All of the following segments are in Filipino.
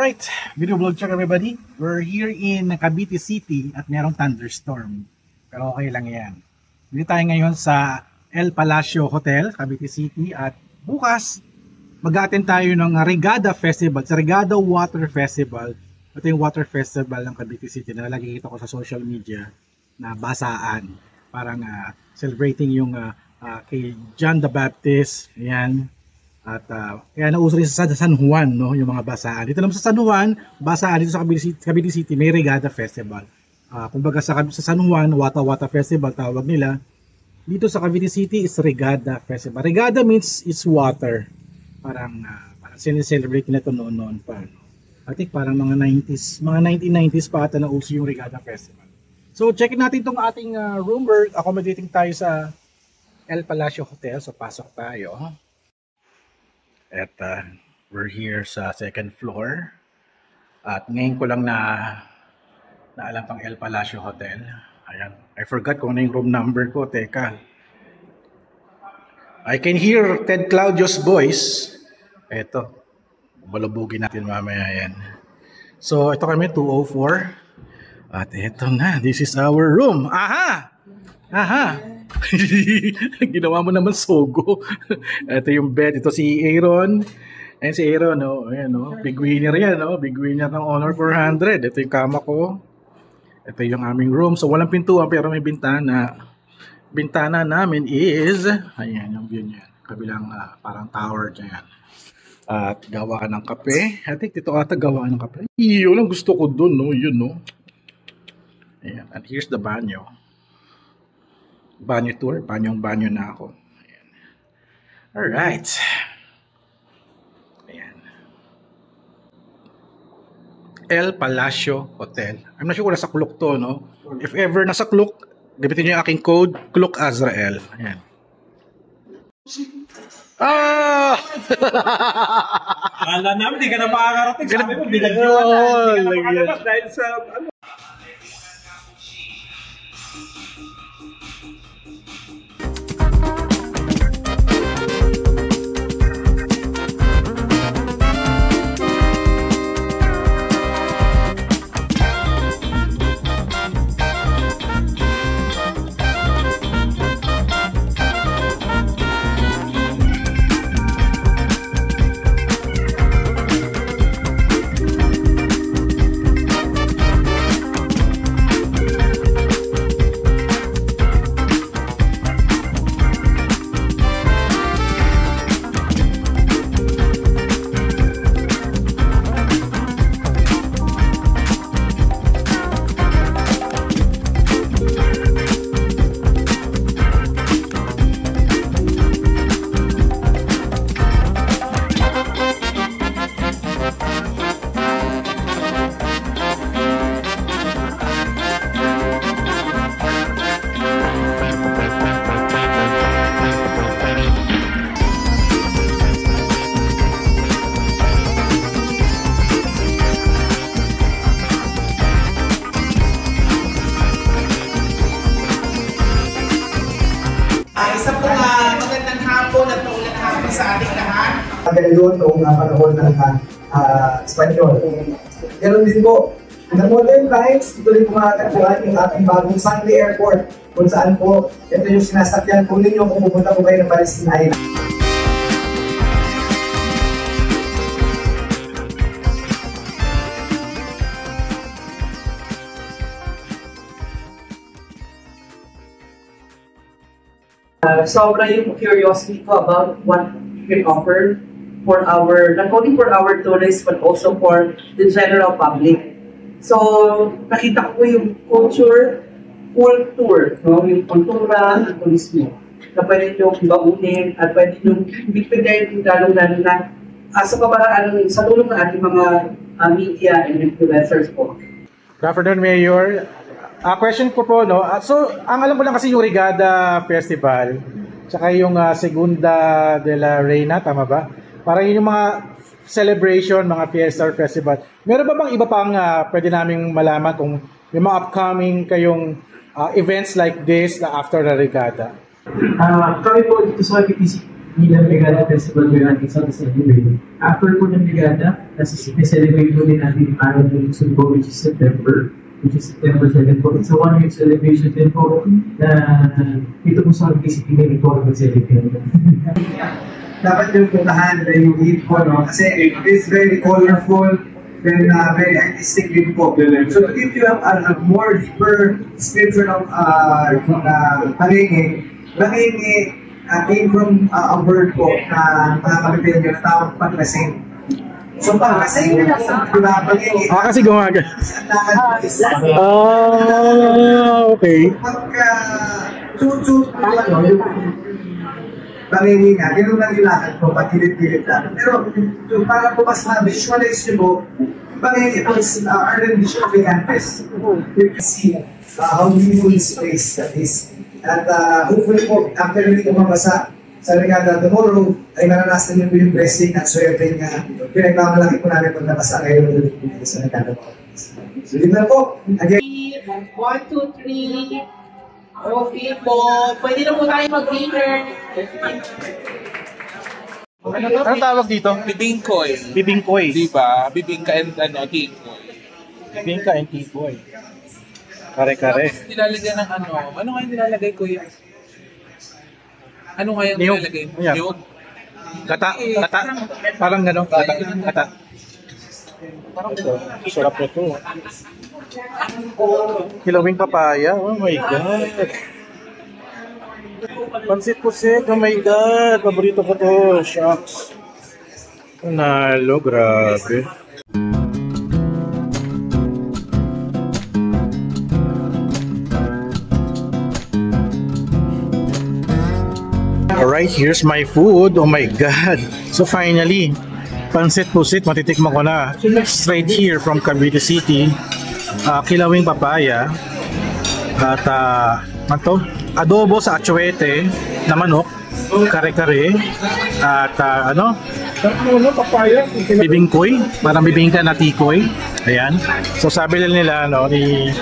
Alright, video vlog check everybody. We're here in Cavite City at merong thunderstorm. Pero okay lang yan. Dito tayo ngayon sa El Palacio Hotel, Cavite City. At bukas, mag-attend tayo ng Regada Festival. Sa Regada Water Festival. Ito yung water festival ng Cavite City na nakikita ko sa social media na basaan. Parang celebrating yung kay John the Baptist. Ayan. At kaya nauso rin sa San Juan, no, yung mga basaan. Dito naman sa San Juan, basaan dito sa Cavite City, may Regada Festival. Kumbaga sa San Juan, Wata Festival tawag nila. Dito sa Cavite City is Regada Festival. Regada means it's water. Parang sineselebrate nila ito noon pa. I think parang mga 90s, mga 1990s pa ata nauso yung Regada Festival. So checkin natin itong ating room. We're accommodating tayo sa El Palacio Hotel. So pasok tayo. At we're here sa second floor. At ngayon ko lang naalam pang El Palacio Hotel. Ayan. I forgot kung ano yung room number ko. Teka. I can hear Ted Claudio's voice. Eto. Balubugin natin mamaya yan. So ito kami 204. At eto na. This is our room. Aha! Aha! Ginawa mo naman sogo. Ito yung bed. Ito si Aaron. Ayan si Aaron, no? Ayan, no? Big winner yan, no? Big winner ng Honor 400. Ito yung kama ko. Ito yung aming room. So walang pintuan pero may bintana. Bintana namin is ayan yung view niya. Kabilang parang tower dyan. At gawa ka ng kape. I think dito ata gawa ng kape. Iyo lang gusto ko dun, no? Yun, no? Ayan. And here's the banyo. Banyo tour, banyo na ako. Ayan. Alright. Ayan. El Palacio Hotel. I'm not sure kung nasa Klook to, no? If ever nasa Klook, gamitin nyo yung aking code, Klook Azrael. Ayan. Ah! Akala namin, di ka na makakarating. Sabi mo, binagyoan na. Hindi ka na makalabas dahil sa ano. Magandang hapon at maulang hapon sa ating lahat. Ngayon noong panahon ng Espanyol. Ganon din po. In the modern times, ito rin pumatagpuan yung ating bagong Sunday Airport kung saan po ito yung sinasakyan po ninyo kung pupunta po kayo ng Palestine Island. Sobra yung curiosity ko about what we can offer for our, not only for our tourists, but also for the general public. So, nakita ko yung culture, full tour, no? Yung kultura ng turismo, na pwede nyo baunin at pwede nyo bigpigay lalong-lalo na sa kaparaan, sa tulong ng ating mga media and influencers po. Good afternoon, Mayor. Question ko po, no? So, ang alam ko lang kasi yung Regada Festival, tsaka yung Segunda de la Reina, tama ba? Parang yun yung mga celebration, mga fiesta or festival. Meron ba bang iba pang pwede naming malaman kung may mga upcoming kayong events like this na after the Regada? Kami po dito sa Cavite City, bilang Brigada Festival ko natin sa December. After po ng Brigada, celebrate po din natin yung araw ng Sugbo, which is September 7 po. It's a one-week celebration din po na dito po sa City City po mag-celebrate. Dapat yung puntahan na yung eat po, no? Kasi it's very colorful, then very artistic din po. So if you have a more deeper description of pangingi came from a word po na pangakamitin nyo na tawag paglasing. So paglasing, diba, pangingi. Kasi gumaga. Okay. Pagka chuchu, yung pangingi nga, ganun lang yung lakad po, pagkilit-kilit lang. Pero para po mas ma-visualize nyo po, pangingi po is our rendition of Gigantes. You can see how beautiful this place that is. At hopefully po, after nyo ito mabasa sa Regada tomorrow, ay maranasan nyo po yung blessing at swerte nga pinagmamalaki po namin pag nabasa kayo sa Regada po. So, dito na po. Again. 1, 2, 3. Okay po. Pwede na po tayo mag-dinner. Ano tawag dito? Bibingkoy. Bibingkoy. Diba? Bibingka and tikoy. Bibingka and tikoy. Kare-kare. Tapos nilalagyan ng ano nga yung nilalagay ko yun? Ano nga yung Niyog. nilalagay? Yeah. Niyog? Kata. Parang gano'n. Kata. Parang ito. Sarap ito. Kilawing papaya. Oh my God. Pansit pusit. Oh my God. Paborito ko to. Shucks. Nalo. Grabe. Alright, here's my food. Oh my God. So finally, pansit pusit, matitikman ko na. Straight here from Cavite City. Kilawing papaya. At adobo sa atsuete na manok. Kare-kare. At bibingkoy. Parang bibingka na tikoy. Ayan. So sabi nila ni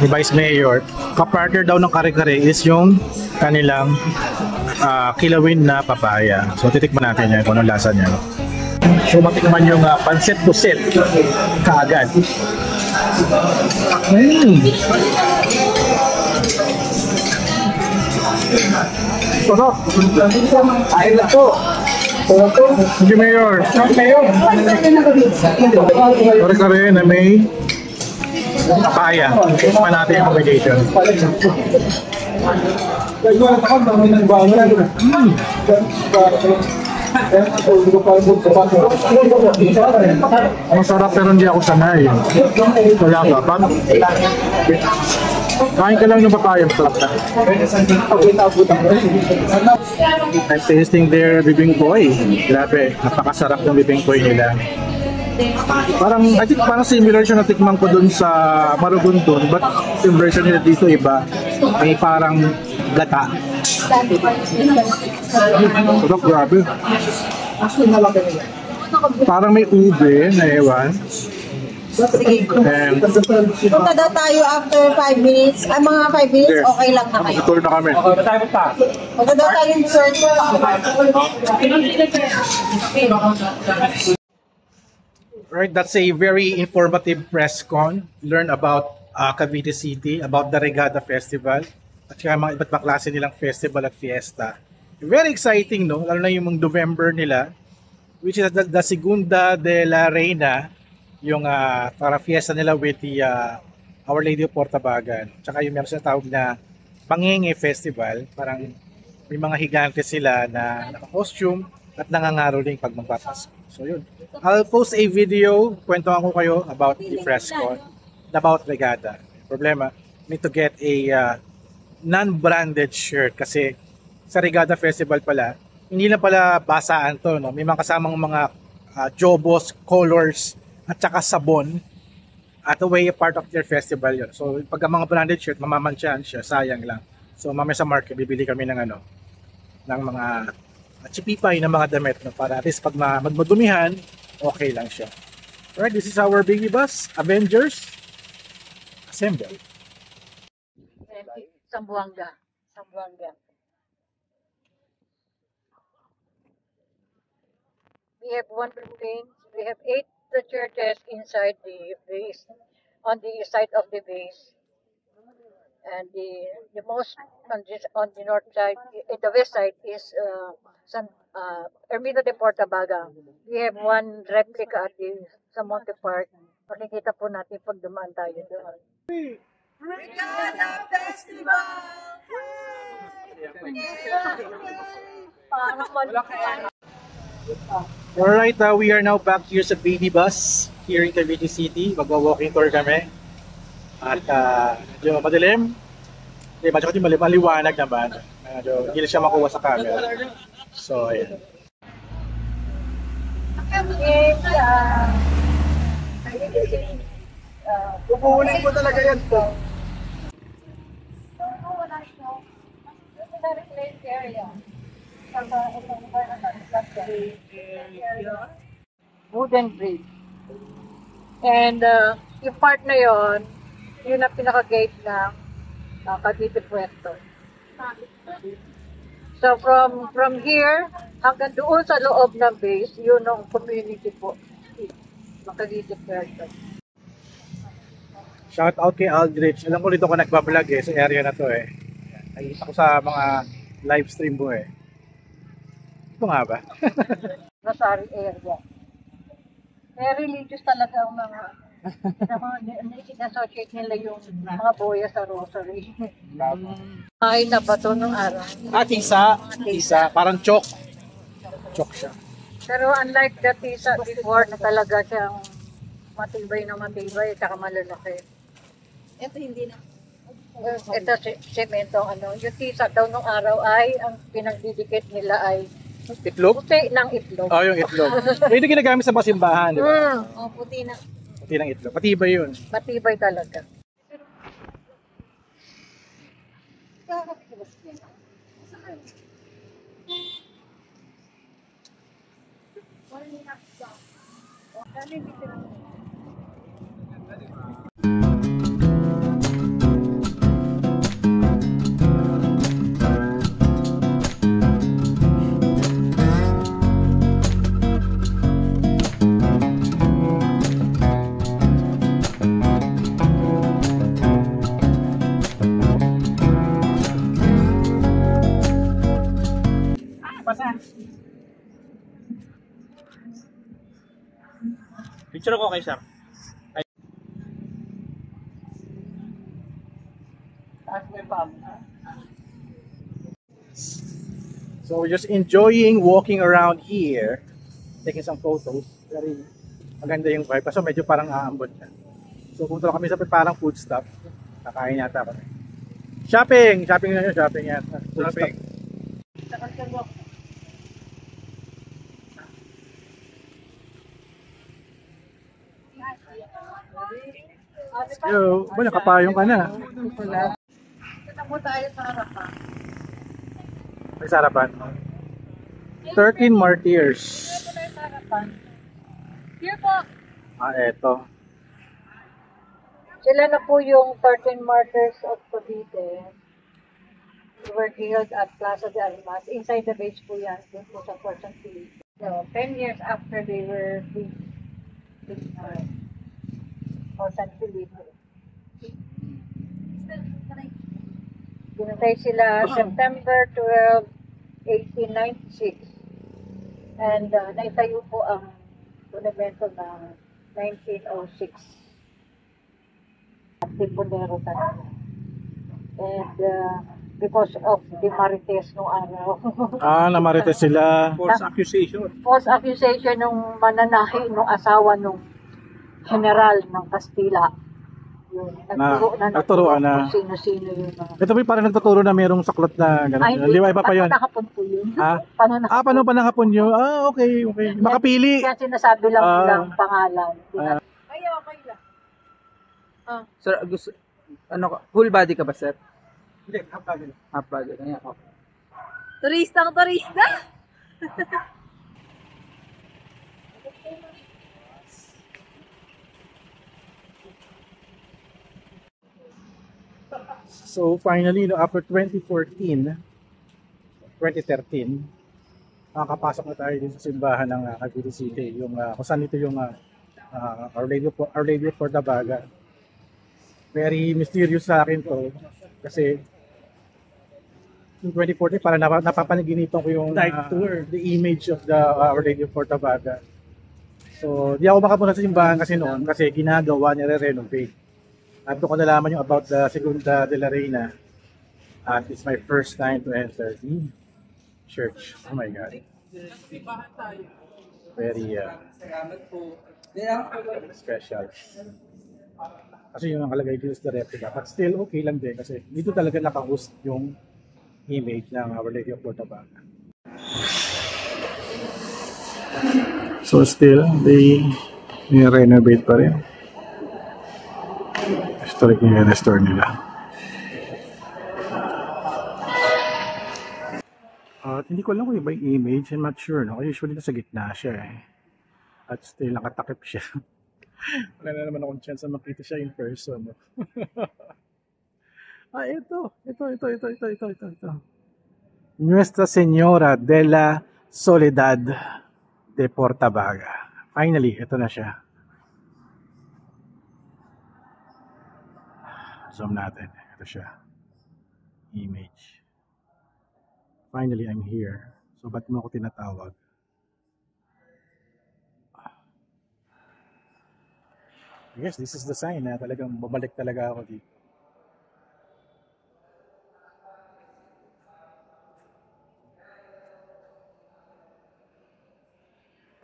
Vice Mayor, kapartner daw ng kare-kare is yung kanilang kilawin na papaya. So titikman natin yan kung anong lasa niya. So matikman yung pansit pusit kaagad. Sarap. Ayun na po. Thank you, Mayor. Kare-kare na may papaya. Tikman natin yung combination. Ang sarap pero hindi ako sanay. Wala ka pa. Kain ka lang yung papaya, masarap na. I'm tasting their bibingkoy. Grabe, napakasarap ng bibingkoy nila. I think parang similar siya na tikman ko dun sa Marugundon, but yung version nila dito iba. May parang gata. Sarap, grabe. Parang may ube na ewan. Punta daw tayo after 5 minutes. Ay, mga 5 minutes, okay lang na kayo. Tour na kami. Punta daw tayo yung search. Right, that's a very informative press con. Learn about Cavite City, about the Regada Festival, at saka mga iba't ibang klase nilang festival at fiesta. Very exciting, no? Lalo na yung November nila, which is the Segunda de la Reina, yung para fiesta nila with the Our Lady of Portabagan. Tsaka yung meron silang tawag na Pangingi Festival, parang may mga higante sila na naka-costume at nangangaroling pag magpapasko. So yun. I'll post a video, kwentuhan ko kayo about the fresco, about Regada. Problema, need to get a non-branded shirt kasi sa Regada Festival pala, hindi na pala basaan to, no? May mga kasamang mga jobos, colors, at saka sabon at a way a part of their festival yun. So pag mga branded shirt, mamamansyahan siya, sayang lang. So mamaya sa market, bibili kami ng ng mga chipipay na mga damit, no? Para at least pag magmadumihan, okay lang siya. Alright, this is our baby bus, Avengers. Assemble. Sambuanga. We have one building. We have 8 churches inside the base, on the side of the base. And the most on the north side, the west side is San Ermita de Portabaga. We have one replica at the sa Monte Park. Makikita po natin pag dumaan tayo doon. Regatta Festival! Alright, we are now back here sa baby bus here in Cavite City. Magwa-walking tour kami. At medyo madilim. Medyo maliwanag naman. Medyo hindi siya makuha sa camera. So, ayan. Pupunin mo talaga yan po. Wooden bridge. And yung part na yon, yun ang pinaka-gate ng Cavite Puerto. So from here hanggang doon sa loob ng base, yun ang community po ng Cavite Puerto. Shout out kay Aldrich. Alam ko dito ko nagbablog sa area na to Nakikita ko sa mga live stream mo Ito nga ba? Rosary area. Religious talaga ang mga associate nila yung mga boya sa rosary. Ay, nabato nung araw. Tisa. Parang chok. Chok siya. Pero unlike the tisa before na talaga siyang matibay na matibay at saka malalaki. Ito hindi na. Ito semento yung tisa daw nung araw ay ang pinagdidikit nila ay Itlog? puti ng itlog. Oh, yung itlog. Ito ginagamit sa pasimbahan, di ba? Puti na. Puti ng itlog. Patibay yun. Matibay talaga. Picture ko kay sir. So we're just enjoying walking around here, taking some photos. Very maganda yung vibe. Kaso medyo parang aambon siya. So pumunta kami sa parang food stop. Kakain yata kami. Shopping na yun, shopping yata. Shopping. Yo, ba nakapayong ka na? Tabo tayo sa harapan. May sarapan. 13 Martyrs. Here po. Eto. Sila na po yung 13 Martyrs of Cavite. They were killed at Plaza de Armas. Inside the base po yan. Doon po sa Fort San Felipe. So, 10 years after they were Fort San Felipe. Pinatay sila September 12, 1896. And naitayo po ang monumento na 1906. At Tipunero talaga. And because of the Marites nung araw. Namarites sila. False accusation. False accusation nung mananahi nung asawa nung general ng Kastila. Nagturuan na. Sino-sino yun. Ito ba parang nagtuturo na mayroong saklot na gano'n? Hindi ba iba pa yun? Panahapon po yun. Paano pa nakapon yun? Okay. Makapili. Kaya sinasabi lang nilang pangalan. Ay, okay lang. Sir, gusto, full body ka ba, sir? Hindi, half body. Half body. Kaya, okay. Turista. So finally, after 2013, makakapasok na tayo dito sa simbahan ng Cavite City, yung kung saan ito yung Our Lady of Portabaga. Very mysterious sa akin to kasi in 2014 para napapanaginipan ko yung the image of the Our Lady of Portabaga. So di ako makapunta sa simbahan kasi noon kasi ginagawa, nire-renovate. At doon ko nalaman yung about the Segunda de la Reina. At it's my first time to enter the church. Oh my God. Very special. Kasi yung nakalagay dito sa replica. But still okay lang din kasi dito talaga naka-host yung image ng Our Lady of Portabaga. So still, they renovate pa rin. Historic yung restore nila. At hindi ko alam kung iba yung image. I'm not sure. No? Usually nasa gitna siya eh. At still nakatakip siya. Wala na naman akong chance na makita siya in person. No? Ito. Nuestra Señora de la Soledad de Portabaga. Finally, ito na siya. Zoom natin. Ito siya. Image. Finally, I'm here. So, ba't mo ako tinatawag? Yes, this is the sign na talagang babalik talaga ako dito.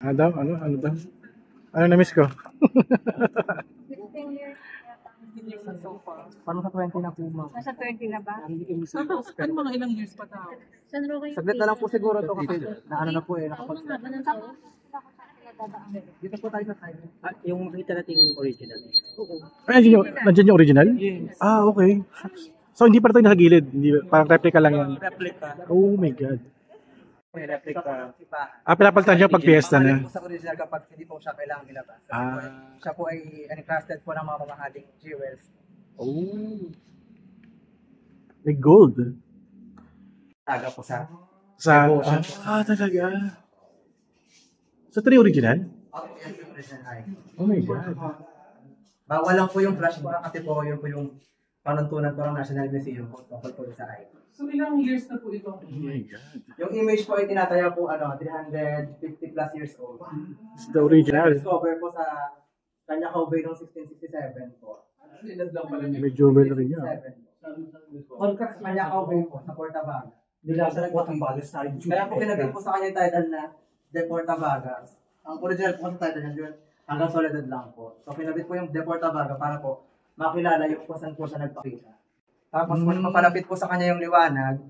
Ano daw? Ano na-miss ko? 16 years. Paano sa 20 na po, ma'am? Nasa 20 na ba? Ano mga ilang years pa tao? San Roque yung Saglit na lang po siguro to kasi naano na po eh. Dito po tayo sa side. Yung makita natin yung original. Ay, nandiyan yung original? Yes. Ah, okay. So, hindi pa tayo nasa gilid. Hindi, parang replica lang yan. Replica. Oh my God. May replica. Pinapalitan siya pag fiesta na. Sa original kapag hindi po siya kailangan ilabas. Siya po ay encrusted po ng mga mamahaling jewels. Oh. May gold. Taga po sa talaga. So, ito yung original? Oh my God. Bawal lang po yung flash po kasi po yun po yung panuntunan po ng National Museum po tungkol po sa eye. So ilang years na po ito? Oh my God. Yung image po ay tinataya po 350 plus years old. It's the original. Discover po sa Canyacao Bay noong 1667 po. May jewelry niya. Contract sa Canyacao Bay po sa Portabaga. Kaya po kinabit po sa kanya yung title na De Portabaga. Ang original po sa title niya hanggang Soledad lang po. So kinabit po yung De Portabaga para po makilala yung kung saan po siya nagpakita. Tapos kung mapalapit po sa kanya yung liwanag,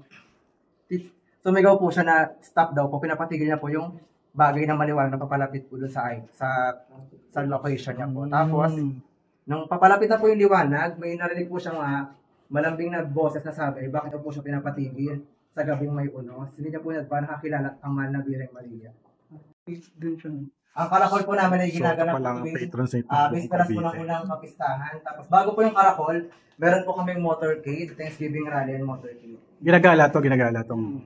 sumigaw po siya na stop daw po. Pinapatigil niya po yung bagay na maliwanag na papalapit po doon sa location niya po. Tapos, nung papalapit na po yung liwanag, may narinig po siyang malambing na boses na sabi, bakit po siya pinapatigil sa gabing may unos? Hindi niya po nakakilala ang mahal na Birheng Maria. Ang karakol po namin ay ginaganap po bisperas po ng unang kapistahan. Tapos bago po yung karakol, meron po kaming motorcade, Thanksgiving Rally and motorcade. Ginagala to.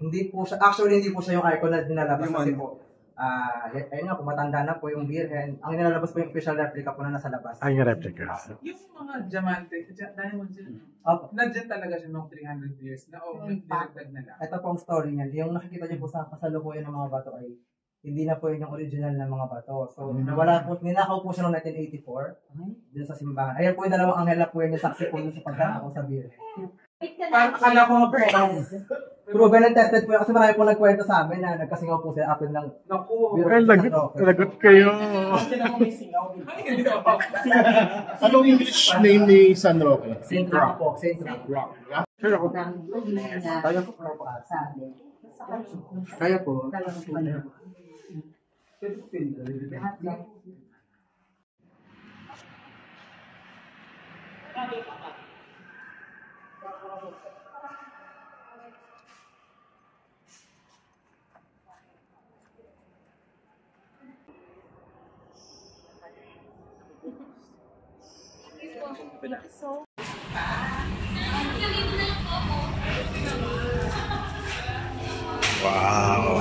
Hindi po siya, actually hindi po siya yung icon na dinalabas kasi po, ayun nga po, matanda na po yung Birhen. Ang nilalabas po yung official replica po na nasa labas. Ay, yung replica. Yung mga diamante, diamond yun. Nandiyan talaga siya noong 300 years na nilagdag na lang. Ito po ang story niya. Yung nakikita niyo po sa kasalukuyan ng mga bato ay hindi na po yun yung original na mga bato. So, nawala po, ninakaw po siya noong 1984 dun sa simbahan. Ayan po yung dalawang anghel na po yun yung saksi po yun sa pagkakako sa Birhen. Parang akala ko nga Proven and tested po yun kasi marami po nagkwento sa amin na nagkasingaw po sila apin ng lagot kayo. Anong English name ni San Roque? Saint Roque po. Saint Roque. Kaya po. Wow.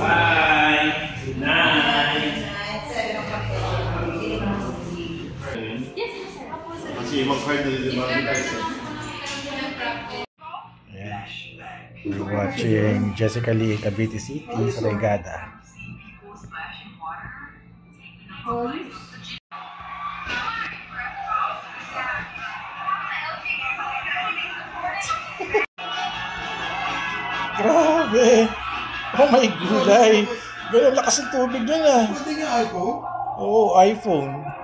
We're watching Jessica Lee Cavite City sa Regada. Grabe! Oh my gulay! Ganun lakas ng tubig dun ah. Pwede nga iPhone? Oo, iPhone.